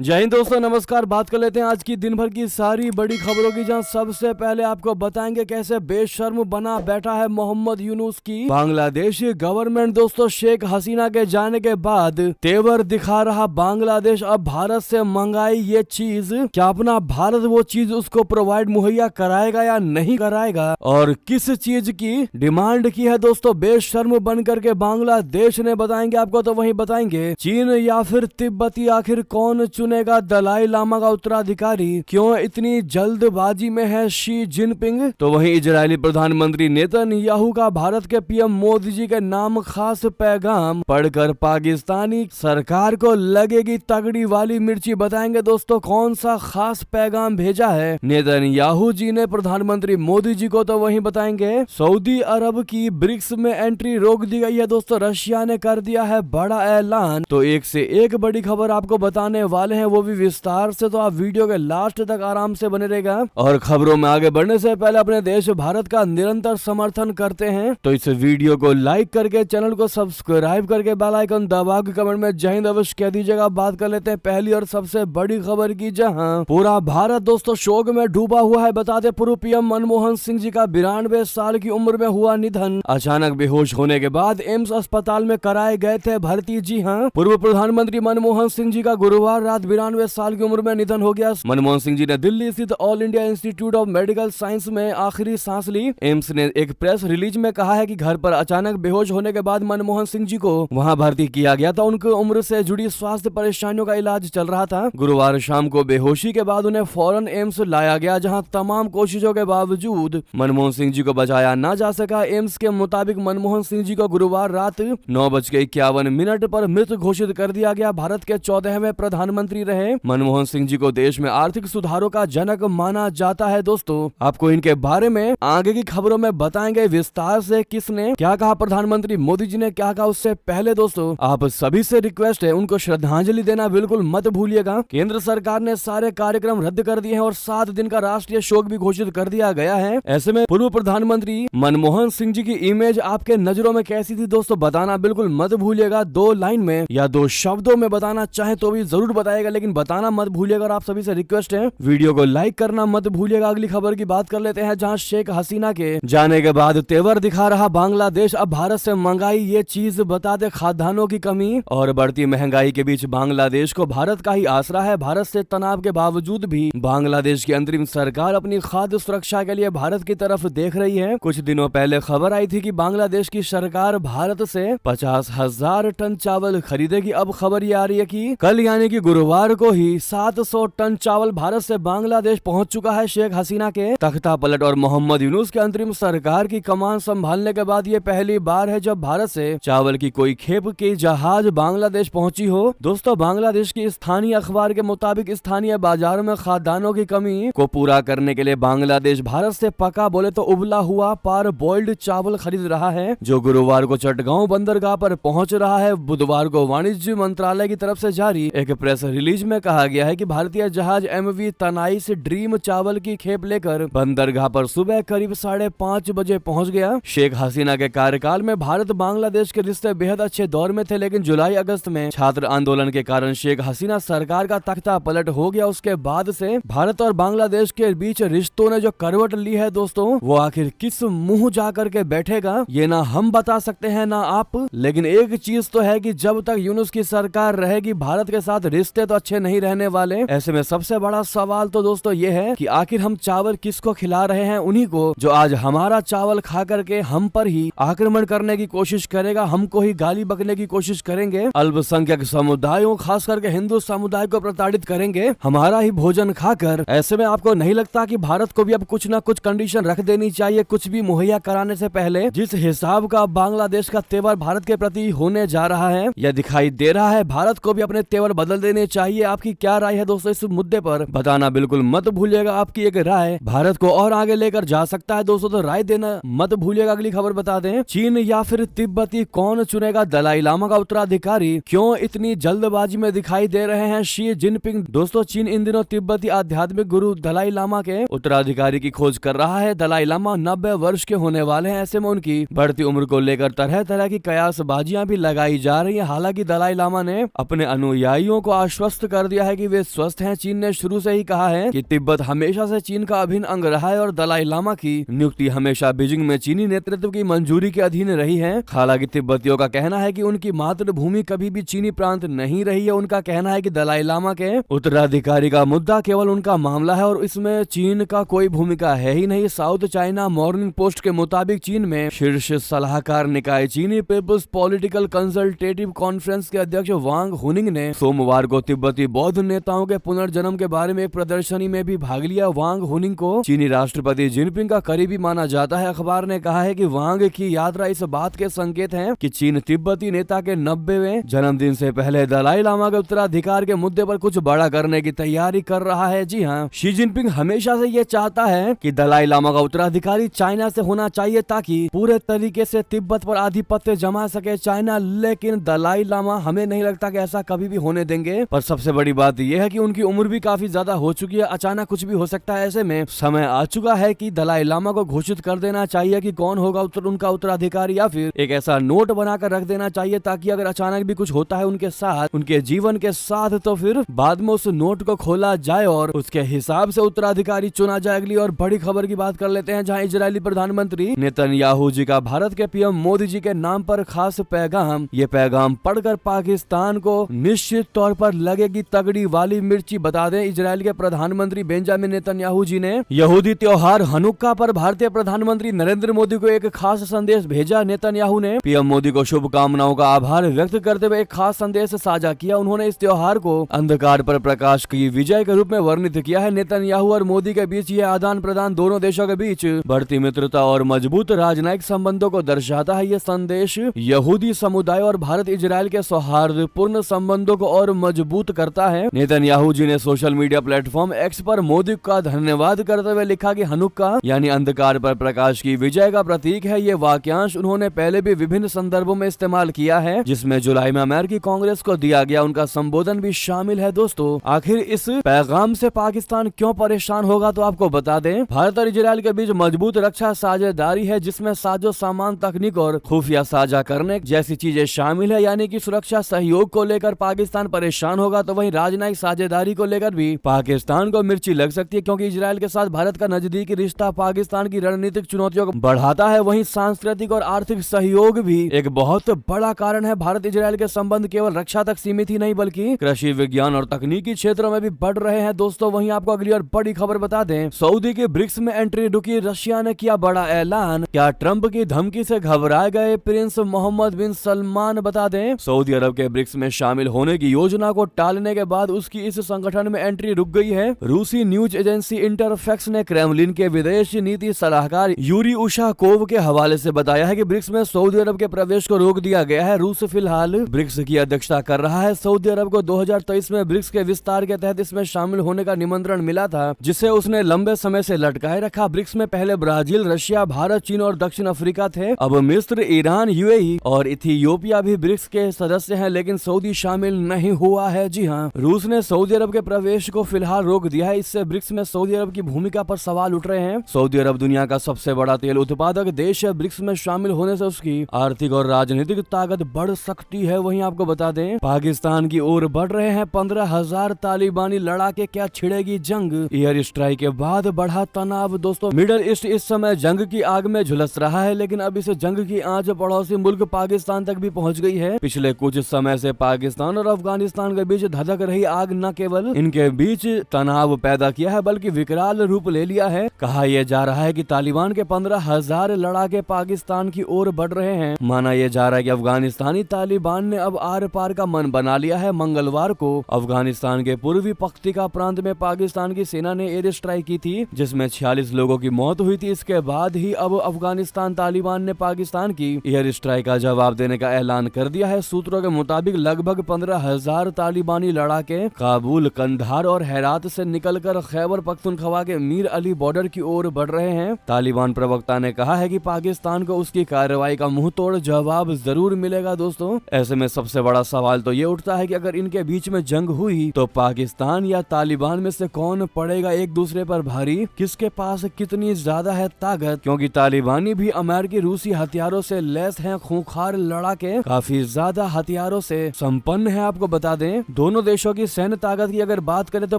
जय हिंद दोस्तों, नमस्कार। बात कर लेते हैं आज की दिन भर की सारी बड़ी खबरों की, जहां सबसे पहले आपको बताएंगे कैसे बेशर्म बना बैठा है मोहम्मद यूनुस की बांग्लादेशी गवर्नमेंट। दोस्तों, शेख हसीना के जाने के बाद तेवर दिखा रहा बांग्लादेश अब भारत से मंगाई ये चीज, क्या अपना भारत वो चीज उसको प्रोवाइड मुहैया कराएगा या नहीं कराएगा, और किस चीज की डिमांड की है दोस्तों बेशर्म बन करके बांग्लादेश ने, बताएंगे आपको। तो वही बताएंगे चीन या फिर तिब्बती, आखिर कौन चुनेगा दलाई लामा का उत्तराधिकारी, क्यों इतनी जल्दबाजी में है शी जिनपिंग। तो वहीं इजरायली प्रधानमंत्री नेतन्याहू का भारत के पीएम मोदी जी के नाम खास पैगाम पढ़कर पाकिस्तानी सरकार को लगेगी तगड़ी वाली मिर्ची, बताएंगे दोस्तों कौन सा खास पैगाम भेजा है नेतन्याहू जी ने प्रधानमंत्री मोदी जी को। तो वहीं बताएंगे सऊदी अरब की ब्रिक्स में एंट्री रोक दी गई है दोस्तों, रशिया ने कर दिया है बड़ा ऐलान। तो एक से एक बड़ी खबर आपको बताने वाले हैं, वो भी विस्तार से, तो आप वीडियो के लास्ट तक आराम से बने रहेगा। और खबरों में आगे बढ़ने से पहले अपने देश भारत का निरंतर समर्थन करते हैं तो इस वीडियो को लाइक करके, चैनल को सब्सक्राइब करके, बेल आइकन दबा के कमेंट में जय हिंद अवश्य कह दीजिएगा। बात कर लेते हैं पहली और सबसे बड़ी खबर की, जहां पूरा भारत दोस्तों शोक में डूबा हुआ है। बताते पूर्व पीएम मनमोहन सिंह जी का 92 साल की उम्र में हुआ निधन। अचानक बेहोश होने के बाद एम्स अस्पताल में कराए गए थे भर्ती। जी हां, पूर्व प्रधानमंत्री मनमोहन सिंह जी का गुरुवार रात 92 साल की उम्र में निधन हो गया। मनमोहन सिंह जी ने दिल्ली स्थित all India institute of medical science में आखिरी सांस ली। एम्स ने एक प्रेस रिलीज में कहा है कि घर पर अचानक बेहोश होने के बाद मनमोहन सिंह जी को वहां भर्ती किया गया था। उनकी उम्र से जुड़ी स्वास्थ्य परेशानियों का इलाज चल रहा था। गुरुवार शाम को बेहोशी के बाद उन्हें फौरन एम्स लाया गया, जहां तमाम कोशिशों के बावजूद मनमोहन सिंह जी को बचाया ना जा सका। एम्स के मुताबिक मनमोहन सिंह जी को गुरुवार रात 9:51 पर मृत घोषित कर दिया गया। भारत के 14वें प्रधानमंत्री रहे मनमोहन सिंह जी को देश में आर्थिक सुधारों का जनक माना जाता है। दोस्तों, आपको इनके बारे में आगे की खबरों में बताएंगे विस्तार से, किसने क्या कहा, प्रधानमंत्री मोदी जी ने क्या कहा। उससे पहले दोस्तों आप सभी से रिक्वेस्ट है, उनको श्रद्धांजलि देना बिल्कुल मत भूलिएगा। केंद्र सरकार ने सारे कार्यक्रम रद्द कर दिए हैं और 7 दिन का राष्ट्रीय शोक भी घोषित कर दिया गया है। ऐसे में पूर्व प्रधानमंत्री मनमोहन सिंह जी की इमेज आपके नजरों में कैसी थी दोस्तों, बताना बिल्कुल मत भूलिएगा। 2 लाइन में या 2 शब्दों में बताना चाहे तो भी जरूर बताएगा, लेकिन बताना मत भूलिएगा। और आप सभी से रिक्वेस्ट है, वीडियो को लाइक करना मत भूलिएगा। अगली खबर की बात कर लेते हैं, जहां शेख हसीना के जाने के बाद तेवर दिखा रहा बांग्लादेश अब भारत से मंगाई ये चीज, बताते खाद्यान्नों की कमी और बढ़ती महंगाई के बीच बांग्लादेश को भारत का ही आसरा है। भारत से तनाव के बावजूद भी बांग्लादेश की अंतरिम सरकार अपनी खाद्य सुरक्षा के लिए भारत की तरफ देख रही है। कुछ दिनों पहले खबर आई थी कि बांग्लादेश की सरकार भारत से 50,000 टन चावल खरीदेगी। अब खबर ये आ रही है कि कल यानी कि गुरुवार को ही 700 टन चावल भारत से बांग्लादेश पहुंच चुका है। शेख हसीना के तख्ता पलट और मोहम्मद यूनुस के अंतरिम सरकार की कमान संभालने के बाद ये पहली बार है जब भारत से चावल की कोई खेप की जहाज बांग्लादेश पहुंची हो। दोस्तों, बांग्लादेश की स्थानीय अखबार के मुताबिक स्थानीय बाजारों में खाद्यान्नों की कमी को पूरा करने के लिए बांग्लादेश भारत से पका बोले तो उबला हुआ पार बॉइल्ड चावल खरीद रहा है, जो गुरुवार को चटगांव बंदरगाह पर पहुंच रहा है। बुधवार को वाणिज्य मंत्रालय की तरफ से जारी एक प्रेस रिलीज में कहा गया है कि भारतीय जहाज MV तनाई से ड्रीम चावल की खेप लेकर बंदरगाह पर सुबह करीब 5:30 बजे पहुंच गया। शेख हसीना के कार्यकाल में भारत बांग्लादेश के रिश्ते बेहद अच्छे दौर में थे, लेकिन जुलाई अगस्त में छात्र आंदोलन के कारण शेख हसीना सरकार का तख्ता पलट हो गया। उसके बाद से भारत और बांग्लादेश के बीच रिश्तों ने जो करवट ली है दोस्तों, वो आखिर किस मुंह जा करके बैठेगा ये ना हम बता सकते हैं ना आप, लेकिन एक चीज तो है कि जब तक यूनुस की सरकार रहेगी भारत के साथ रिश्ते तो अच्छे नहीं रहने वाले। ऐसे में सबसे बड़ा सवाल तो दोस्तों ये है कि आखिर हम चावल किसको खिला रहे हैं, उन्हीं को जो आज हमारा चावल खा करके हम पर ही आक्रमण करने की कोशिश करेगा, हमको ही गाली बकने की कोशिश करेंगे, अल्पसंख्यक समुदायों खास करके हिंदू समुदाय को प्रताड़ित करेंगे हमारा ही भोजन खाकर। ऐसे में आपको नहीं लगता कि भारत को भी अब कुछ ना कुछ कंडीशन रख देनी चाहिए कुछ भी मुहैया कराने से पहले? जिस हिसाब का बांग्लादेश का तेवर भारत के प्रति होने जा रहा है, यह दिखाई दे रहा है भारत को भी अपने तेवर बदल देने चाहिए। आपकी क्या राय है दोस्तों इस मुद्दे पर, बताना बिल्कुल मत भूलिएगा। आपकी एक राय भारत को और आगे लेकर जा सकता है दोस्तों, तो राय देना मत भूलिएगा। अगली खबर बता दें, चीन या फिर तिब्बती, कौन चुनेगा दलाई लामा का उत्तराधिकारी, क्यों इतनी जल्दबाजी में दिखाई दे रहे हैं शी जिनपिंग। दोस्तों, चीन इन दिनों तिब्बती आध्यात्मिक गुरु दलाई लामा के उत्तराधिकारी की खोज कर रहा है। दलाई लामा 90 वर्ष के होने वाले हैं। ऐसे में उनकी बढ़ती उम्र को लेकर तरह तरह की कयासबाजियां भी लगाई जा रही है। हालांकि दलाई लामा ने अपने अनुयायियों को आश्वस्त स्पष्ट कर दिया है कि वे स्वस्थ हैं। चीन ने शुरू से ही कहा है कि तिब्बत हमेशा से चीन का अभिन्न अंग रहा है और दलाई लामा की नियुक्ति हमेशा बीजिंग में चीनी नेतृत्व की मंजूरी के अधीन रही है। हालांकि तिब्बतियों का कहना है कि उनकी मातृभूमि कभी भी चीनी प्रांत नहीं रही है। उनका कहना है कि दलाई लामा के उत्तराधिकारी का मुद्दा केवल उनका मामला है और इसमें चीन का कोई भूमिका है ही नहीं। साउथ चाइना मॉर्निंग पोस्ट के मुताबिक चीन में शीर्ष सलाहकार निकाय चीनी पीपुल्स पॉलिटिकल कंसल्टेटिव कॉन्फ्रेंस के अध्यक्ष वांग हुनिंग ने सोमवार को तिब्बती बौद्ध नेताओं के पुनर्जन्म के बारे में एक प्रदर्शनी में भी भाग लिया। वांग हुनिंग को चीनी राष्ट्रपति जिनपिंग का करीबी माना जाता है। अखबार ने कहा है कि वांग की यात्रा इस बात के संकेत है कि चीन तिब्बती नेता के 90वें जन्मदिन से पहले दलाई लामा के उत्तराधिकार के मुद्दे पर कुछ बड़ा करने की तैयारी कर रहा है। जी हाँ, शी जिनपिंग हमेशा से ये चाहता है कि दलाई लामा का उत्तराधिकारी चाइना से होना चाहिए ताकि पूरे तरीके से तिब्बत पर आधिपत्य जमा सके चाइना, लेकिन दलाई लामा हमें नहीं लगता कि ऐसा कभी भी होने देंगे। पर सबसे बड़ी बात यह है कि उनकी उम्र भी काफी ज्यादा हो चुकी है, अचानक कुछ भी हो सकता है। ऐसे में समय आ चुका है कि दलाई लामा को घोषित कर देना चाहिए कि कौन होगा उनका उत्तराधिकारी, या फिर एक ऐसा नोट बनाकर रख देना चाहिए ताकि अगर अचानक भी कुछ होता है उनके साथ, उनके जीवन के साथ, तो फिर बाद में उस नोट को खोला जाए और उसके हिसाब से उत्तराधिकारी चुना जाए। अगली और बड़ी खबर की बात कर लेते हैं, जहां इजरायली प्रधानमंत्री नेतन्याहू जी का भारत के पीएम मोदी जी के नाम पर खास पैगाम। ये पैगाम पढ़कर पाकिस्तान को निश्चित तौर पर लगेगी तगड़ी वाली मिर्ची। बता दें, इजराइल के प्रधानमंत्री बेंजामिन नेतन्याहू जी ने यहूदी त्योहार हनुक्का पर भारतीय प्रधानमंत्री नरेंद्र मोदी को एक खास संदेश भेजा। नेतन्याहू ने पीएम मोदी को शुभकामनाओं का आभार व्यक्त करते हुए एक खास संदेश साझा किया। उन्होंने इस त्योहार को अंधकार पर प्रकाश की विजय के रूप में वर्णित किया है। नेतन्याहू और मोदी के बीच यह आदान प्रदान दोनों देशों के बीच बढ़ती मित्रता और मजबूत राजनयिक संबंधों को दर्शाता है। यह संदेश यहूदी समुदाय और भारत इजराइल के सौहार्दपूर्ण संबंधों को और मजबूत करता है। नेतन्याहू जी ने सोशल मीडिया प्लेटफॉर्म एक्स पर मोदी का धन्यवाद करते हुए लिखा कि हनुक्का यानी अंधकार पर प्रकाश की विजय का प्रतीक है। ये वाक्यांश उन्होंने पहले भी विभिन्न संदर्भों में इस्तेमाल किया है, जिसमें जुलाई में अमेरिकी कांग्रेस को दिया गया उनका संबोधन भी शामिल है। दोस्तों, आखिर इस पैगाम से पाकिस्तान क्यों परेशान होगा, तो आपको बता दें, भारत और इजराइल के बीच मजबूत रक्षा साझेदारी है, जिसमें साजो सामान, तकनीक और खुफिया साझा करने जैसी चीजें शामिल है। यानी कि सुरक्षा सहयोग को लेकर पाकिस्तान परेशान होगा तो वहीं राजनयिक साझेदारी को लेकर भी पाकिस्तान को मिर्ची लग सकती है, क्योंकि इजराइल के साथ भारत का नजदीकी रिश्ता पाकिस्तान की रणनीतिक चुनौतियों को बढ़ाता है। वहीं सांस्कृतिक और आर्थिक सहयोग भी एक बहुत बड़ा कारण है। भारत इजराइल के संबंध केवल रक्षा तक सीमित ही नहीं बल्कि कृषि, विज्ञान और तकनीकी क्षेत्रों में भी बढ़ रहे हैं। दोस्तों, वहीं आपको अगली और बड़ी खबर बता दें, सऊदी के ब्रिक्स में एंट्री रुकी, रशिया ने किया बड़ा ऐलान। क्या ट्रंप की धमकी से घबराए गए प्रिंस मोहम्मद बिन सलमान? बता दें, सऊदी अरब के ब्रिक्स में शामिल होने की योजना को टालने के बाद उसकी इस संगठन में एंट्री रुक गई है। रूसी न्यूज एजेंसी इंटरफैक्स ने क्रेमलिन के विदेश नीति सलाहकार यूरी उशाकोव के हवाले से बताया है कि ब्रिक्स में सऊदी अरब के प्रवेश को रोक दिया गया है। रूस फिलहाल ब्रिक्स की अध्यक्षता कर रहा है। सऊदी अरब को 2023 में ब्रिक्स के विस्तार के तहत इसमें शामिल होने का निमंत्रण मिला था, जिसे उसने लंबे समय से लटकाए रखा। ब्रिक्स में पहले ब्राजील, रशिया, भारत, चीन और दक्षिण अफ्रीका थे। अब मिस्र, ईरान, यूएई और इथियोपिया भी ब्रिक्स के सदस्य हैं, लेकिन सऊदी शामिल नहीं हुआ है। जी हाँ, रूस ने सऊदी अरब के प्रवेश को फिलहाल रोक दिया है। इससे ब्रिक्स में सऊदी अरब की भूमिका पर सवाल उठ रहे हैं। सऊदी अरब दुनिया का सबसे बड़ा तेल उत्पादक देश है। ब्रिक्स में शामिल होने से उसकी आर्थिक और राजनीतिक ताकत बढ़ सकती है। वहीं आपको बता दें, पाकिस्तान की ओर बढ़ रहे हैं 15,000 तालिबानी लड़ाके, क्या छिड़ेगी जंग? एयर स्ट्राइक के बाद बढ़ा तनाव। दोस्तों, मिडल ईस्ट इस समय जंग की आग में झुलस रहा है, लेकिन अब इस जंग की आंच पड़ोसी मुल्क पाकिस्तान तक भी पहुंच गई है। पिछले कुछ समय से पाकिस्तान और अफगानिस्तान के बीच धधक रही आग न केवल इनके बीच तनाव पैदा किया है बल्कि विकराल रूप ले लिया है। कहा यह जा रहा है कि तालिबान के 15,000 लड़ाके पाकिस्तान की ओर बढ़ रहे हैं। माना यह जा रहा है कि अफगानिस्तानी तालिबान ने अब आर पार का मन बना लिया है। मंगलवार को अफगानिस्तान के पूर्वी पख्तिका प्रांत में पाकिस्तान की सेना ने एयर स्ट्राइक की थी, जिसमें 46 लोगों की मौत हुई थी। इसके बाद ही अब अफगानिस्तान तालिबान ने पाकिस्तान की एयर स्ट्राइक का जवाब देने का ऐलान कर दिया है। सूत्रों के मुताबिक लगभग 15,000 तालिबानी लड़ाके काबुल, कंधार और हेरात से निकलकर खैबर पख्तूनख्वा के मीर अली बॉर्डर की ओर बढ़ रहे हैं। तालिबान प्रवक्ता ने कहा है कि पाकिस्तान को उसकी कार्रवाई का मुंह तोड़ जवाब जरूर मिलेगा। दोस्तों, ऐसे में सबसे बड़ा सवाल तो ये उठता है कि अगर इनके बीच में जंग हुई तो पाकिस्तान या तालिबान में से कौन पड़ेगा एक दूसरे पर भारी? किसके पास कितनी ज्यादा है ताकत? क्योंकि तालिबानी भी अमेरिकी, रूसी हथियारों से लैस हैं। खूंखार लड़ाके काफी ज्यादा हथियारों से संपन्न है। आपको बता दें, दोनों देशों की सैन्य ताकत की अगर बात करें तो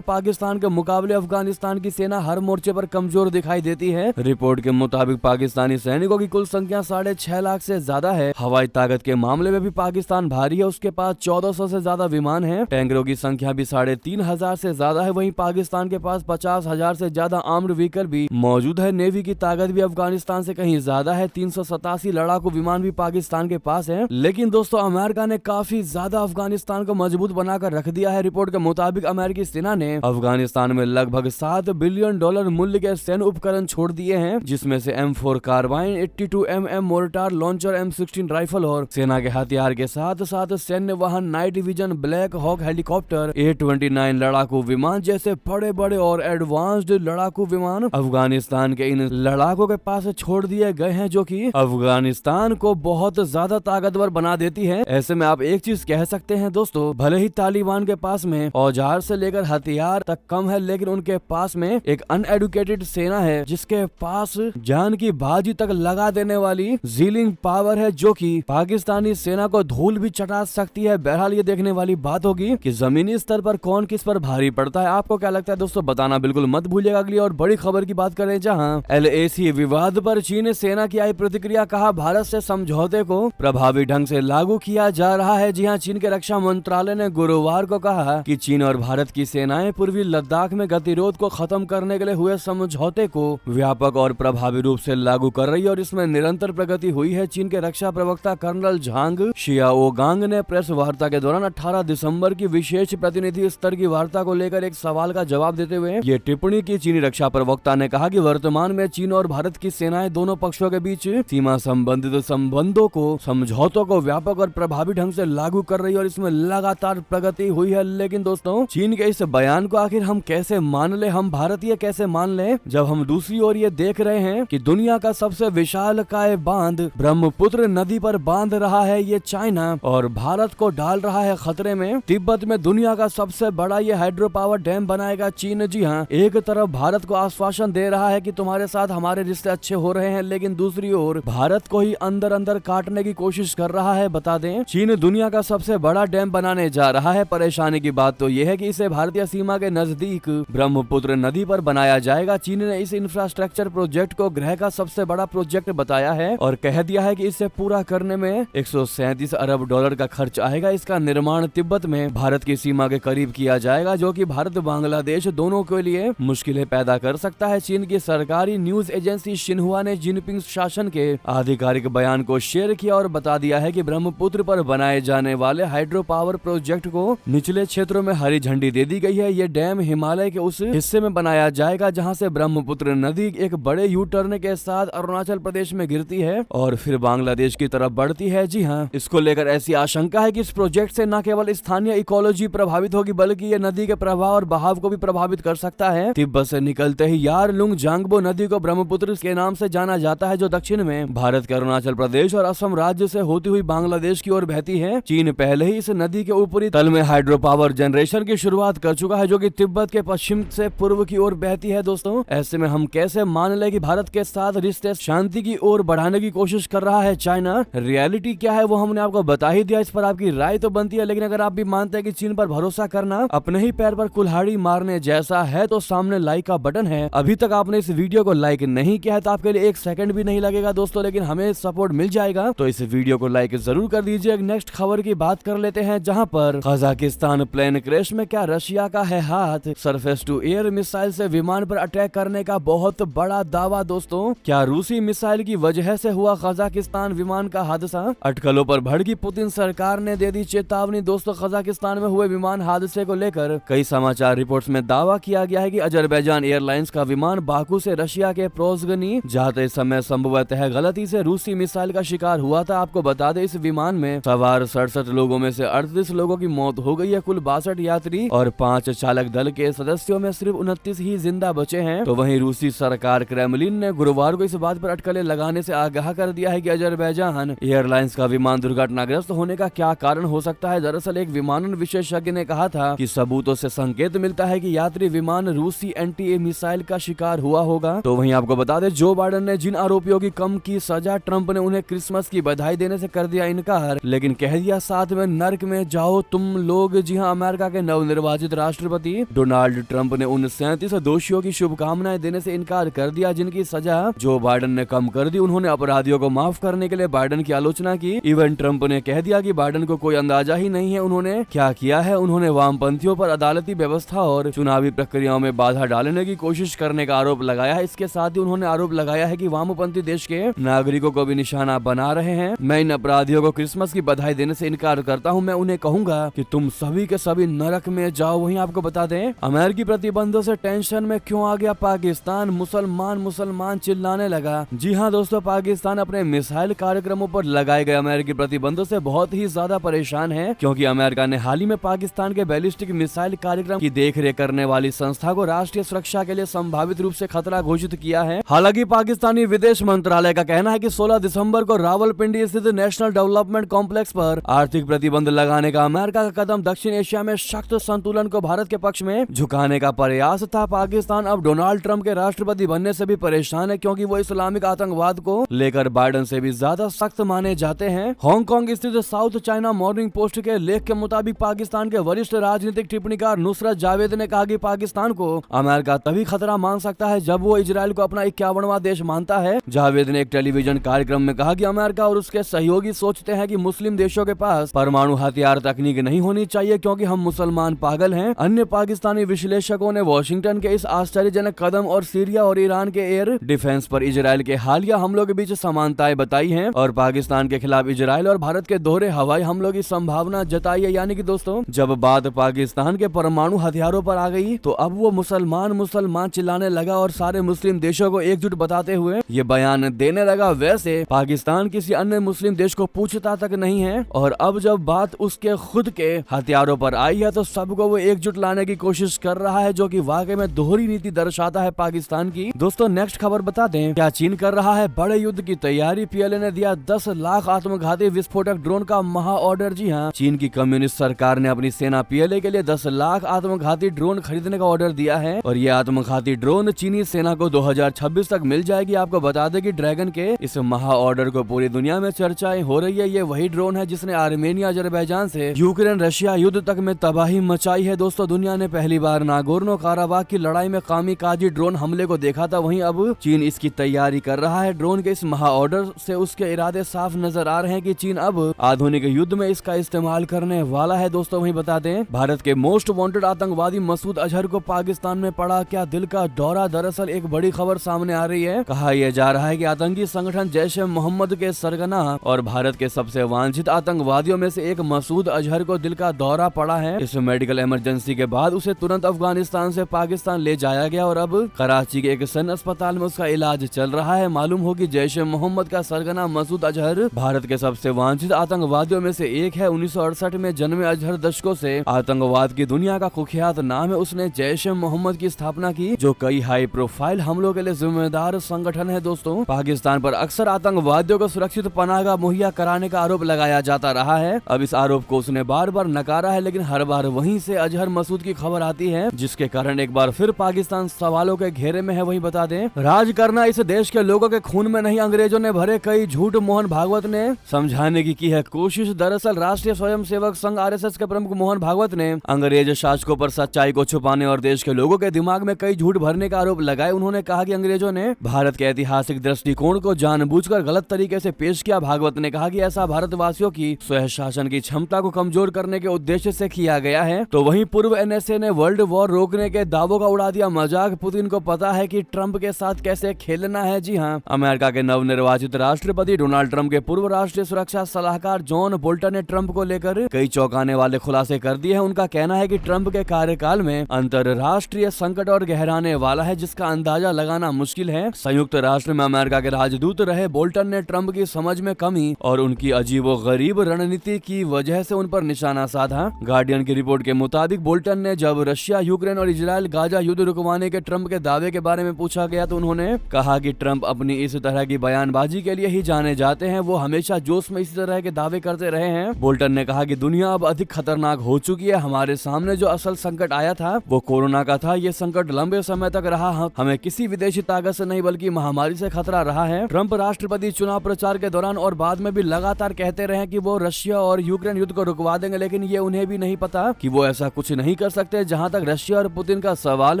पाकिस्तान के मुकाबले अफगानिस्तान की सेना हर मोर्चे पर कमजोर दिखाई देती है। रिपोर्ट के मुताबिक पाकिस्तानी सैनिकों की कुल संख्या 6.5 लाख से ज्यादा है। हवाई ताकत के मामले में भी पाकिस्तान भारी है, उसके पास 1400 से ज्यादा विमान है। टैंकरों की संख्या भी 3500 से ज्यादा है। वहीं पाकिस्तान के पास 50,000 से ज्यादा आर्म्ड व्हीकल भी मौजूद है। नेवी की ताकत भी अफगानिस्तान से कहीं ज्यादा है। 387 लड़ाकू विमान भी पाकिस्तान के पास है। लेकिन दोस्तों अमेरिका ने काफी ज्यादा अफगानिस्तान को मजबूत बनाकर रख दिया है। रिपोर्ट के मुताबिक अमेरिकी सेना ने अफगानिस्तान में लगभग $7 बिलियन मूल्य के सैन्य उपकरण छोड़ दिए हैं, जिसमें से M4 carbine, 82 mm mortar launcher, M16 rifle और सेना के हथियार के साथ साथ सैन्य वाहन, night vision, Black Hawk helicopter, A-29 लड़ाकू विमान जैसे बड़े बड़े और एडवांस्ड लड़ाकू विमान अफगानिस्तान के इन लड़ाकों के पास छोड़ दिए गए हैं, जो कि अफगानिस्तान को बहुत ज्यादा ताकतवर बना देती है। ऐसे में आप एक चीज कह सकते हैं दोस्तों, भले ही तालिबान के पास में औजार से लेकर हथियार तक कम है, लेकिन उनके पास में एक अनएडुकेटेड सेना है जिसके पास जान की बाजी तक लगा देने वाली जीलिंग पावर है, जो कि पाकिस्तानी सेना को धूल भी चटा सकती है। बहरहाल ये देखने वाली बात होगी कि जमीनी स्तर पर कौन किस पर भारी पड़ता है। आपको क्या लगता है दोस्तों, बताना बिल्कुल मत भूलिएगा। अगली और बड़ी खबर की बात करें, जहां LAC विवाद पर चीन सेना की आई प्रतिक्रिया, कहा भारत से समझौते को प्रभावी ढंग से लागू किया जा रहा है। जी हां, चीन के रक्षा मंत्रालय ने गुरुवार को कहा कि चीन और भारत की सेनाएं पूर्वी लद्दाख में गतिरोध को खत्म करने के लिए हुए समझौते को व्यापक और प्रभावी रूप से लागू कर रही है और इसमें निरंतर प्रगति हुई है। चीन के रक्षा प्रवक्ता कर्नल झांग शियाओगांग ने प्रेस वार्ता के दौरान 18 दिसंबर की विशेष प्रतिनिधि स्तर की वार्ता को लेकर एक सवाल का जवाब देते हुए ये टिप्पणी की। चीनी रक्षा प्रवक्ता ने कहा कि वर्तमान में चीन और भारत की सेनाएं दोनों पक्षों के बीच सीमा संबंधित संबंधों को, समझौतों को व्यापक और प्रभावी ढंग से लागू कर रही है और इसमें लगातार प्रगति हुई है। लेकिन दोस्तों, चीन के इस बयान को आखिर हम कैसे मान ले, हम भारतीय कैसे मान ले, जब हम दूसरी ओर ये देख रहे हैं कि दुनिया का सबसे विशालकाय बांध ब्रह्मपुत्र नदी पर बांध रहा है ये चाइना और भारत को डाल रहा है खतरे में। तिब्बत में दुनिया का सबसे बड़ा ये हाइड्रो पावर डैम बनाएगा चीन। जी हाँ, एक तरफ भारत को आश्वासन दे रहा है कि तुम्हारे साथ हमारे रिश्ते अच्छे हो रहे हैं, लेकिन दूसरी ओर भारत को ही अंदर अंदर काटने की कोशिश कर रहा है। बता दें, चीन दुनिया का सबसे बड़ा डैम बनाने जा रहा है। परेशानी की बात तो यह है कि इसे भारतीय सीमा के नजदीक ब्रह्मपुत्र नदी पर बनाया जाएगा। चीन ने इस इंफ्रास्ट्रक्चर प्रोजेक्ट को ग्रह का सबसे बड़ा प्रोजेक्ट बताया है और कह दिया है कि इसे पूरा करने में $137 अरब का खर्च आएगा। इसका निर्माण तिब्बत में भारत की सीमा के करीब किया जाएगा, जो कि भारत बांग्लादेश दोनों के लिए मुश्किलें पैदा कर सकता है। चीन की सरकारी न्यूज एजेंसी शिन्हुआ ने जिनपिंग शासन के आधिकारिक बयान को शेयर किया और बता दिया है कि ब्रह्मपुत्र पर बनाए जाने वाले हाइड्रो पावर प्रोजेक्ट को निचले क्षेत्रों में हरी झंडी दे दी गई है। ये डैम हिमालय के उस हिस्से में बनाया जाएगा जहां से ब्रह्मपुत्र नदी एक बड़े यू टर्न के साथ अरुणाचल प्रदेश में गिरती है और फिर बांग्लादेश की तरफ बढ़ती है। जी हाँ, इसको लेकर ऐसी आशंका है कि इस प्रोजेक्ट से न केवल स्थानीय इकोलॉजी प्रभावित होगी, बल्कि ये नदी के प्रवाह और बहाव को भी प्रभावित कर सकता है। तिब्बत से निकलते ही यारलुंग जांगबो नदी को ब्रह्मपुत्र के नाम से जाना जाता है, जो दक्षिण में भारत के अरुणाचल प्रदेश और असम राज्य से होती हुई बांग्लादेश की ओर बहती है। चीन पहले ही इस नदी के ऊपरी तल में हाइड्रो पावर जनरेशन की शुरुआत कर चुका है, जो कि तिब्बत के पश्चिम से पूर्व की ओर बहती है। दोस्तों, ऐसे में हम कैसे मान ले कि भारत के साथ रिश्ते शांति की ओर बढ़ाने की कोशिश कर रहा है चाइना? रियलिटी क्या है वो हमने आपको बता ही दिया, इस पर आपकी राय तो बनती है। लेकिन अगर आप भी मानते हैं कि चीन पर भरोसा करना अपने ही पैर पर कुल्हाड़ी मारने जैसा है, तो सामने लाइक का बटन है। अभी तक आपने इस वीडियो को लाइक नहीं किया है तो आपके लिए 1 सेकंड भी नहीं लगेगा दोस्तों, लेकिन हमें सपोर्ट मिल जाएगा, तो इस वीडियो को लाइक जरूर कर दीजिए। नेक्स्ट खबर की बात कर लेते हैं, जहां पर कजाकिस्तान प्लेन क्रैश में क्या रशिया का है हाथ? सरफेस टू एयर मिसाइल से विमान पर अटैक करने का बहुत बड़ा दावा। दोस्तों, क्या रूसी मिसाइल की वजह से हुआ कजाकिस्तान विमान का हादसा? अटकलों पर भड़की पुतिन सरकार ने दे दी चेतावनी। दोस्तों, कजाकिस्तान में हुए विमान हादसे को लेकर कई समाचार रिपोर्ट्स में दावा किया गया है कि अजरबैजान एयरलाइंस का विमान बाकू से रशिया के प्रोजगनी जाते समय संभवतः गलती से रूसी मिसाइल का शिकार हुआ था। आपको बता दें, इस विमान में सवार 67 लोगों में से 38 लोगों की मौत हो गई है। कुल 62 यात्री और 5 चालक दल के सदस्यों में सिर्फ 29 ही जिंदा बचे हैं। तो वहीं रूसी सरकार क्रेमलिन ने गुरुवार को इस बात पर अटकलें लगाने से आगाह कर दिया है कि अजरबैजान एयरलाइंस का विमान दुर्घटनाग्रस्त होने का क्या कारण हो सकता है। दरअसल एक विमानन विशेषज्ञ ने कहा था कि सबूतों से संकेत मिलता है कि यात्री विमान रूसी एंटी मिसाइल का शिकार हुआ होगा। तो वहीं आपको बता दें, जो बाइडेन ने जिन आरोपियों की कम की सजा, ट्रंप ने उन्हें क्रिसमस की बधाई देने से कर दिया इनकार, लेकिन कह दिया साथ में नर्क में जाओ तुम लोग। जी हाँ, अमेरिका के नवनिर्वाचित राष्ट्रपति डोनाल्ड ट्रंप ने उन 37 दोषियों की शुभकामनाएं देने से इनकार कर दिया जिनकी सजा जो बाइडेन ने कम कर दी। उन्होंने अपराधियों को माफ करने के लिए बाइडेन की आलोचना की। इवन ट्रंप ने कह दिया कि बाइडेन को कोई अंदाजा ही नहीं है उन्होंने क्या किया है। उन्होंने वामपंथियों पर अदालती व्यवस्था और चुनावी प्रक्रियाओं में बाधा डालने की कोशिश करने का आरोप लगाया है। इसके साथ ही उन्होंने आरोप लगाया है कि वामपंथी देश के नागरिकों को भी निशाना बना रहे हैं। मैं इन अपराधियों को क्रिसमस की बधाई देने से इनकार करता हूं। मैं उन्हें कहूंगा कि तुम सभी के सभी नरक में जाओ। वहीं आपको बता दें, अमेरिकी प्रतिबंधों से टेंशन में क्यों आ गया पाकिस्तान, मुसलमान चिल्लाने लगा। जी हाँ दोस्तों, पाकिस्तान अपने मिसाइल कार्यक्रमों पर लगाए गए अमेरिकी प्रतिबंधों से बहुत ही ज्यादा परेशान है, क्योंकि अमेरिका ने हाल ही में पाकिस्तान के बैलिस्टिक मिसाइल कार्यक्रम की देखरेख करने वाली संस्था को राष्ट्रीय सुरक्षा के लिए संभावित रूप से खतरा घोषित किया है। हालांकि पाकिस्तानी विदेश मंत्रालय का कहना है कि 16 दिसंबर को रावलपिंडी स्थित नेशनल डेवलपमेंट कॉम्प्लेक्स पर आर्थिक प्रतिबंध लगाने का अमेरिका का कदम दक्षिण एशिया में सख्त संतुलन को भारत के पक्ष में झुकाने का प्रयास था। पाकिस्तान अब डोनाल्ड ट्रंप के राष्ट्रपति बनने से भी परेशान है, क्योंकि वो इस्लामिक आतंकवाद को लेकर बाइडेन से भी ज्यादा सख्त माने जाते हैं। हांगकांग स्थित साउथ चाइना मॉर्निंग पोस्ट के लेख के मुताबिक पाकिस्तान के वरिष्ठ राजनीतिक टिप्पणीकार नुसरत जावेद ने कहा कि पाकिस्तान को अमेरिका तभी खतरा मान सकता है जब वो इजराइल को अपना 51वां देश मानता है। जावेद ने एक टेलीविजन कार्यक्रम में कहा कि अमेरिका और उसके सहयोगी सोचते हैं कि मुस्लिम देशों के पास परमाणु हथियार तकनीक नहीं होनी चाहिए, क्योंकि हम मुसलमान पागल हैं। अन्य पाकिस्तानी विश्लेषकों ने वॉशिंगटन के इस आश्चर्यजनक कदम और सीरिया और ईरान के एयर डिफेंस पर इजराइल के हालिया हमलों के बीच समानताएं बताई हैं और पाकिस्तान के खिलाफ इजराइल और भारत के दोहरे हवाई हमलों की संभावना जताई है। यानी कि दोस्तों, जब बात पाकिस्तान के परमाणु हथियारों पर आ गई तो अब वो मुसलमान चिल्लाने लगा और सारे मुस्लिम देशों को एकजुट बताते हुए ये बयान देने लगा। वैसे पाकिस्तान किसी अन्य मुस्लिम देश को पूछता तक नहीं है, और अब जब बात उसके खुद के हथियारों पर आई है तो सबको वो एकजुट लाने की कोशिश कर रहा है, जो कि वाकई में दोहरी नीति दर्शाता है पाकिस्तान की। दोस्तों, नेक्स्ट खबर बता दें, क्या चीन कर रहा है बड़े युद्ध की तैयारी। पीएलए ने दिया 10 लाख आत्मघाती विस्फोटक ड्रोन का महा ऑर्डर। जी हाँ, चीन की कम्युनिस्ट सरकार ने अपनी सेना पीएलए के लिए 10 लाख आत्मघाती ड्रोन खरीदने का ऑर्डर दिया है, और ये आत्मघाती ड्रोन चीनी सेना को 2026 तक मिल जाएगी। आपको बता दें कि ड्रैगन के इस महा ऑर्डर को पूरी दुनिया में चर्चाएं हो रही है। ये वही ड्रोन है जिसने आर्मेनिया अजरबैजान से यूक्रेन रशिया युद्ध तक में तबाही मचाई है। दोस्तों, दुनिया ने पहली बार नागोर्नो काराबाग की लड़ाई में कामिकाजी ड्रोन हमले को देखा था, वहीं अब चीन इसकी तैयारी कर रहा है। ड्रोन के इस महा ऑर्डर से उसके इरादे साफ नजर आ रहे हैं कि चीन अब आधुनिक युद्ध में इसका इस्तेमाल करने वाला है। दोस्तों, वहीं बता दें, भारत के मोस्ट वांटेड आतंकवादी मसूद अजहर को पाकिस्तान में पड़ा क्या दिल का दौरा। दरअसल एक बड़ी खबर सामने आ रही है। कहा यह जा रहा है कि आतंकी संगठन जैश-ए मोहम्मद के सरगना और भारत के सबसे वांछित आतंकवादियों में से एक मसूद अजहर को दिल का दौरा पड़ा है। इस मेडिकल इमरजेंसी के बाद उसे तुरंत अफगानिस्तान से पाकिस्तान ले जाया गया और अब कराची के एक सैन्य अस्पताल में उसका इलाज चल रहा है। मालूम हो कि जैश-ए मोहम्मद का सरगना मसूद अजहर भारत के सबसे वांछित आतंकवादियों में से एक है। 1968 में जन्मे अजहर दशकों से आतंकवाद की दुनिया का कुख्यात नाम है। उसने जैश-ए मोहम्मद की स्थापना की, जो कई हाई प्रोफाइल हमलों के लिए जिम्मेदार संगठन है। दोस्तों, पाकिस्तान पर अक्सर आतंकवादियों को सुरक्षित पनाहगाह मुहैया कराने का आरोप लगाया जाता रहा है। अब इस आरोप को उसने बार बार नकारा है, लेकिन हर बार वहीं से अजहर मसूद की खबर आती है, जिसके कारण एक बार फिर पाकिस्तान सवालों के घेरे में है। वहीं बता दें, राज करना इस देश के लोगों के खून में नहीं, अंग्रेजों ने भरे कई झूठ मोहन भागवत ने समझाने की है कोशिश। दरअसल राष्ट्रीय स्वयंसेवक संघ आरएसएस के प्रमुख मोहन भागवत ने अंग्रेज शासकों पर सच्चाई को छुपाने और देश के लोगों के दिमाग में कई झूठ भरने का आरोप लगाए। उन्होंने कहा कि अंग्रेजों ने भारत के ऐतिहासिक दृष्टिकोण को जानबूझकर गलत तरीके से पेश किया। भागवत ने कहा कि ऐसा भारतवासियों की स्वयं शासन की क्षमता को कमजोर करने के उद्देश्य से किया गया है। तो वहीं पूर्व एनएसए ने वर्ल्ड वॉर रोकने के दावों का उड़ा दिया मजाक। पुतिन को पता है कि ट्रंप के साथ कैसे खेलना है। जी हाँ, अमेरिका के नवनिर्वाचित राष्ट्रपति डोनाल्ड ट्रंप के पूर्व राष्ट्रीय सुरक्षा सलाहकार जॉन बोल्टन ने ट्रंप को लेकर कई चौंकाने वाले खुलासे कर दिए हैं। उनका कहना है कि ट्रंप के कार्यकाल में अंतरराष्ट्रीय संकट और गहराने वाला है, जिसका अंदाजा लगाना मुश्किल है। संयुक्त राष्ट्र में अमेरिका के राजदूत रहे बोल्टन ने ट्रंप की समझ में कमी और उनकी अजीबोगरीब रणनीति की वजह से उन पर निशाना साधा। गार्डियन की रिपोर्ट के मुताबिक बोल्टन ने जब रशिया यूक्रेन और इजराइल गाजा युद्ध रुकवाने के ट्रंप के दावे के बारे में पूछा गया तो उन्होंने कहा कि ट्रंप अपनी इस तरह की बयानबाजी के लिए ही जाने जाते हैं। वो हमेशा जोश में इसी तरह के दावे करते रहे हैं। बोल्टन ने कहा कि दुनिया अब अधिक खतरनाक हो चुकी है। हमारे सामने जो असल संकट आया था वो कोरोना का था। ये संकट लंबे समय तक रहा। हमें किसी विदेशी ताकत से नहीं बल्कि महामारी से खतरा रहा है। ट्रंप राष्ट्रपति चुनाव प्रचार के दौरान और बाद में भी लगातार कहते रहे कि वो रशिया और यूक्रेन युद्ध को रुकवा देंगे, लेकिन लेकिन ये उन्हें भी नहीं पता कि वो ऐसा कुछ नहीं कर सकते। जहाँ तक रशिया और पुतिन का सवाल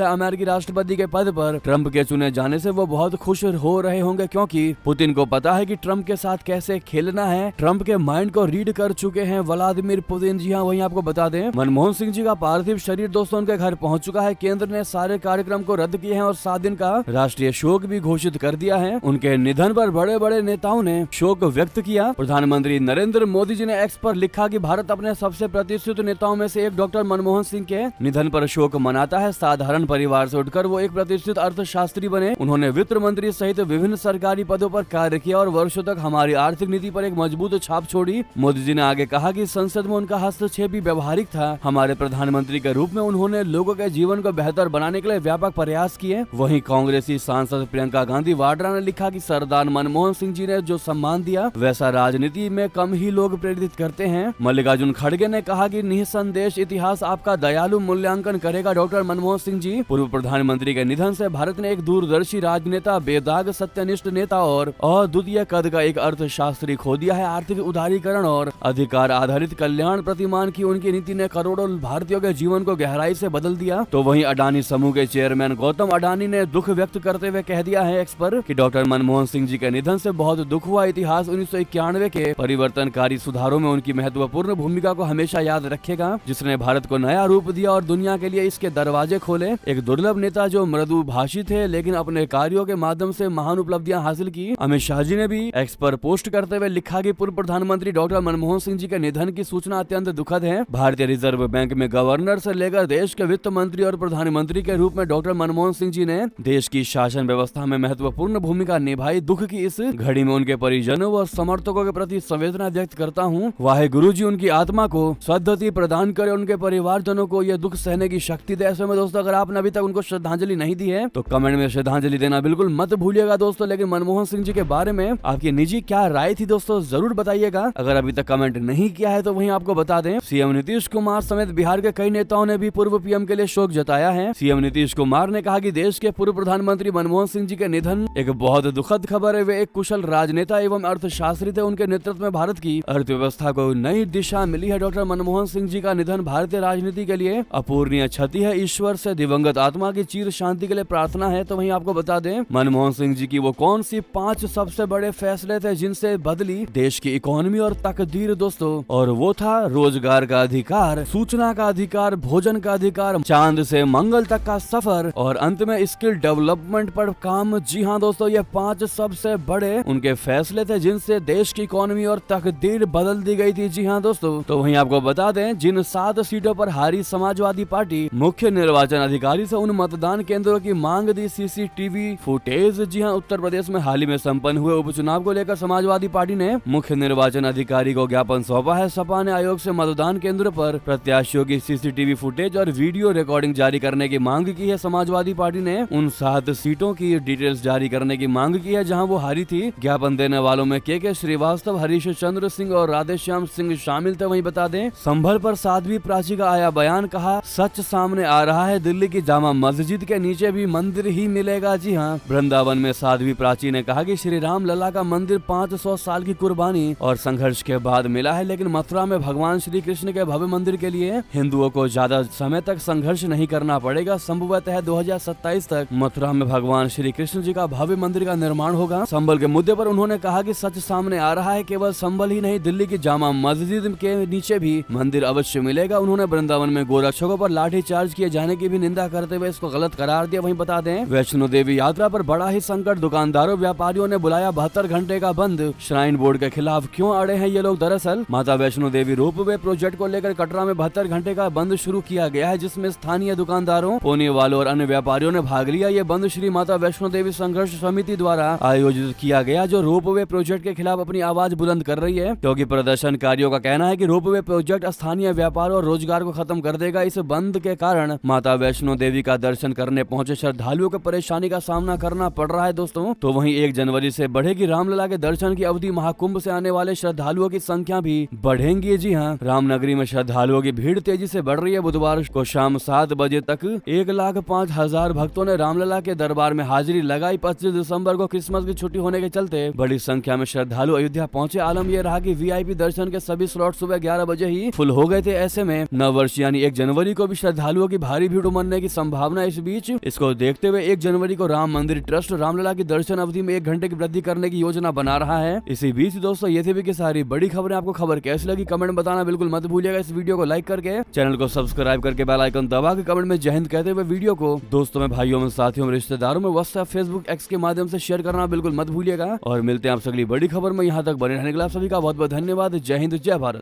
है, अमेरिकी राष्ट्रपति के पद पर ट्रंप के चुने जाने से वो बहुत खुश हो रहे होंगे, क्योंकि पुतिन को पता है कि ट्रंप के साथ कैसे खेलना है। ट्रंप के माइंड को रीड कर चुके हैं व्लादिमीर पुतिन। जी हाँ, वहीं आपको बता दें, मनमोहन सिंह जी का पार्थिव शरीर दोस्तों उनके घर पहुंच चुका है। केंद्र ने सारे कार्यक्रम को रद्द किए हैं और 7 दिन का राष्ट्रीय शोक भी घोषित कर दिया है। उनके निधन पर बड़े बड़े नेताओं ने शोक व्यक्त किया। प्रधानमंत्री नरेंद्र मोदी जी ने एक्स पर लिखा कि भारत अपने सबसे प्रतिष्ठित नेताओं में से एक डॉक्टर मनमोहन सिंह के निधन पर शोक मनाता है। साधारण परिवार से उठकर वो एक प्रतिष्ठित अर्थशास्त्री बने। उन्होंने वित्त मंत्री सहित विभिन्न सरकारी पदों पर कार्य किया और वर्षों तक हमारी आर्थिक नीति पर एक मजबूत छाप छोड़ी। मोदी जी ने आगे कहा कि संसद में उनका हस्तक्षेप भी व्यवहारिक था। हमारे प्रधानमंत्री के रूप में उन्होंने लोगों के जीवन को बेहतर बनाने के लिए व्यापक प्रयास किए। वहीं कांग्रेसी सांसद प्रियंका गांधी वाड्रा ने लिखा कि सरदार मनमोहन सिंह जी ने जो सम्मान दिया वैसा राजनीति में कम ही लोग प्रेरित करते हैं। मल्लिकार्जुन खड़गे ने कहा कि निसंदेह इतिहास आपका दयालु मूल्यांकन करेगा। डॉक्टर मनमोहन सिंह जी पूर्व प्रधानमंत्री के निधन से भारत ने एक दूरदर्शी राजनेता, बेदाग सत्यनिष्ठ नेता और अद्वितीय कद का एक अर्थशास्त्री खो दिया है। आर्थिक उदारीकरण और अधिकार आधारित कल्याण प्रतिमान की उनकी नीति ने करोड़ों भारतीयों के जीवन को गहराई से बदल दिया। तो वहीं अडानी समूह के चेयरमैन गौतम अडानी ने दुख व्यक्त करते हुए कह दिया है एक्स पर कि डॉक्टर मनमोहन सिंह जी के निधन से बहुत दुख हुआ। इतिहास 1991 के परिवर्तनकारी सुधारों में उनकी महत्वपूर्ण भूमिका को हमेशा याद रखेगा, जिसने भारत को नया रूप दिया और दुनिया के लिए इसके दरवाजे खोले। एक दुर्लभ नेता जो मृदु भाषी थे लेकिन अपने कार्यों के माध्यम से महान उपलब्धियां हासिल की। अमित शाह जी ने भी एक्स पर पोस्ट करते हुए लिखा कि पूर्व प्रधानमंत्री डॉक्टर मनमोहन सिंह जी के निधन की सूचना अत्यंत दुखद है। भारतीय रिजर्व बैंक में गवर्नर से लेकर देश के वित्त मंत्री और प्रधानमंत्री के रूप में डॉक्टर मनमोहन सिंह जी ने देश की शासन व्यवस्था में महत्वपूर्ण भूमिका निभाई। दुख की इस घड़ी में उनके परिजनों व समर्थकों के प्रति संवेदना व्यक्त करता हूँ। वाहेगुरु जी उनकी आत्मा को सद्गति प्रदान करे, उनके परिवारजनों को यह दुख सहने की शक्ति दे। ऐसे में दोस्तों अगर आपने अभी तक उनको श्रद्धांजलि नहीं दी है तो कमेंट में श्रद्धांजलि देना बिल्कुल मत भूलिएगा दोस्तों। लेकिन मनमोहन सिंह जी के बारे में आपकी निजी क्या राय थी दोस्तों, जरूर बताइएगा। अगर अभी तक कमेंट नहीं किया है तो वहीं आपको बता दें, सीएम नीतीश कुमार समेत बिहार के कई नेताओं ने भी पूर्व पीएम के लिए शोक जताया है। सीएम नीतीश कुमार ने कहा कि देश के पूर्व प्रधानमंत्री मनमोहन सिंह जी के निधन एक बहुत दुखद खबर है। वे एक कुशल राजनेता एवं अर्थशास्त्री थे। उनके नेतृत्व में भारत की अर्थव्यवस्था को नई दिशा मिली है। डॉक्टर मनमोहन सिंह जी का निधन भारतीय राजनीति के लिए अपूरणीय क्षति है। ईश्वर से दिवंगत आत्मा की चिर शांति के लिए प्रार्थना है। तो वहीं आपको बता दें, मनमोहन सिंह जी की वो कौन सी 5 सबसे बड़े फैसले थे जिनसे बदली देश की इकोनॉमी और तकदीर दोस्तों, और वो था रोजगार का अधिकार, सूचना का अधिकार, भोजन का अधिकार, चांद से मंगल तक का सफर और अंत में स्किल डेवलपमेंट पर काम। जी हाँ दोस्तों, ये 5 सबसे बड़े उनके फैसले थे जिनसे देश की इकोनॉमी और तकदीर बदल दी गई थी। जी हाँ दोस्तों, तो वहीं आपको बता दें, जिन 7 सीटों पर हारी समाजवादी पार्टी मुख्य निर्वाचन अधिकारी से उन मतदान केंद्रों की मांग दी सीसीटीवी फुटेज। जी हाँ, उत्तर प्रदेश में हाल ही में संपन्न हुए उपचुनाव को लेकर समाजवादी पार्टी ने मुख्य निर्वाचन अधिकारी को ज्ञापन सौंपा है। सपा ने आयोग से मतदान केंद्र पर प्रत्याशियों की सीसीटीवी फुटेज और वीडियो रिकॉर्डिंग जारी करने की मांग की है। समाजवादी पार्टी ने उन 7 सीटों की डिटेल्स जारी करने की मांग की है जहां वो हारी थी। ज्ञापन देने वालों में के श्रीवास्तव, हरीश चंद्र सिंह और राधेश्याम सिंह शामिल थे। वहीं बता दें, संभल पर साध्वी प्राची का आया बयान, कहा सच सामने आ रहा है, दिल्ली की जामा मस्जिद के नीचे भी मंदिर ही मिलेगा। जी हाँ, वृंदावन में साध्वी प्राची ने कहा कि श्री राम लला का मंदिर 500 साल की कुर्बानी और संघर्ष के बाद मिला है, लेकिन मथुरा में भगवान श्री कृष्ण के भव्य मंदिर के लिए हिंदुओं को ज्यादा समय तक संघर्ष नहीं करना पड़ेगा। संभवतः 2027 तक मथुरा में भगवान श्री कृष्ण जी का भव्य मंदिर का निर्माण होगा। संभल के मुद्दे पर उन्होंने कहा कि सच सामने आ रहा है, केवल संभल ही नहीं, दिल्ली की जामा मस्जिद के नीचे भी मंदिर अवश्य मिलेगा। उन्होंने वृंदावन में गोरक्षकों पर लाठीचार्ज किए जाने की भी निंदा करते हुए इसको गलत करार दिया। वहीं बता दें, वैष्णो देवी यात्रा पर बड़ा ही संकट, दुकानदारों व्यापारियों ने बुलाया 72 घंटे का बंद। श्राइन बोर्ड के खिलाफ क्यों अड़े हैं ये लोग? दरअसल माता वैष्णो देवी रोपवे प्रोजेक्ट को लेकर कटरा में 72 घंटे का बंद शुरू किया गया है, जिसमें स्थानीय दुकानदारों, पोने वालों और अन्य व्यापारियों ने भाग लिया। ये बंद श्री माता वैष्णो देवी संघर्ष समिति द्वारा आयोजित किया गया, जो रोपवे प्रोजेक्ट के खिलाफ अपनी आवाज बुलंद कर रही है, क्योंकि प्रदर्शनकारियों का कहना है कि रोपवे प्रोजेक्ट स्थानीय व्यापार और रोजगार को खत्म कर देगा। इस बंद के कारण माता वैष्णो देवी का दर्शन करने पहुंचे श्रद्धालुओं को परेशानी का सामना करना पड़ रहा है दोस्तों। तो वहीं 1 जनवरी से बढ़ेगी रामलला के दर्शन की अवधि। महाकुंभ से आने वाले श्रद्धालुओं की संख्या भी बढ़ेंगी। जी हाँ, रामनगरी में श्रद्धालुओं की भीड़ तेजी से बढ़ रही है। बुधवार को शाम 7 बजे तक 1,05,000 भक्तों ने रामलला के दरबार में हाजिरी लगाई। 25 दिसंबर को क्रिसमस की छुट्टी होने के चलते बड़ी संख्या में श्रद्धालु अयोध्या पहुंचे। आलम यह रहा कि वीआईपी दर्शन के सभी स्लॉट सुबह 11 बजे दरवाजे ही फुल हो गए थे। ऐसे में नव वर्ष यानी 1 जनवरी को भी श्रद्धालुओं की भारी भीड़ उमड़ने की संभावना। इस बीच इसको देखते हुए 1 जनवरी को राम मंदिर ट्रस्ट रामलला की दर्शन अवधि में 1 घंटे की वृद्धि करने की योजना बना रहा है। इसी बीच दोस्तों ये थी भी की सारी बड़ी खबरें। आपको खबर कैसी लगी कमेंट में बताना बिल्कुल मत भूलिएगा। इस वीडियो को लाइक करके चैनल को सब्सक्राइब करके बेल आइकन दबा के कमेंट में जय हिंद कहते हुए वीडियो को दोस्तों में, भाइयों में, साथियों में, रिश्तेदारों में, व्हाट्सएप, फेसबुक, एक्स के माध्यम से शेयर करना बिल्कुल मत भूलिएगा। और मिलते हैं आप अगली बड़ी खबर में। यहाँ तक बने रहने के लिए आप सभी का बहुत बहुत धन्यवाद। जय हिंद, जय भारत।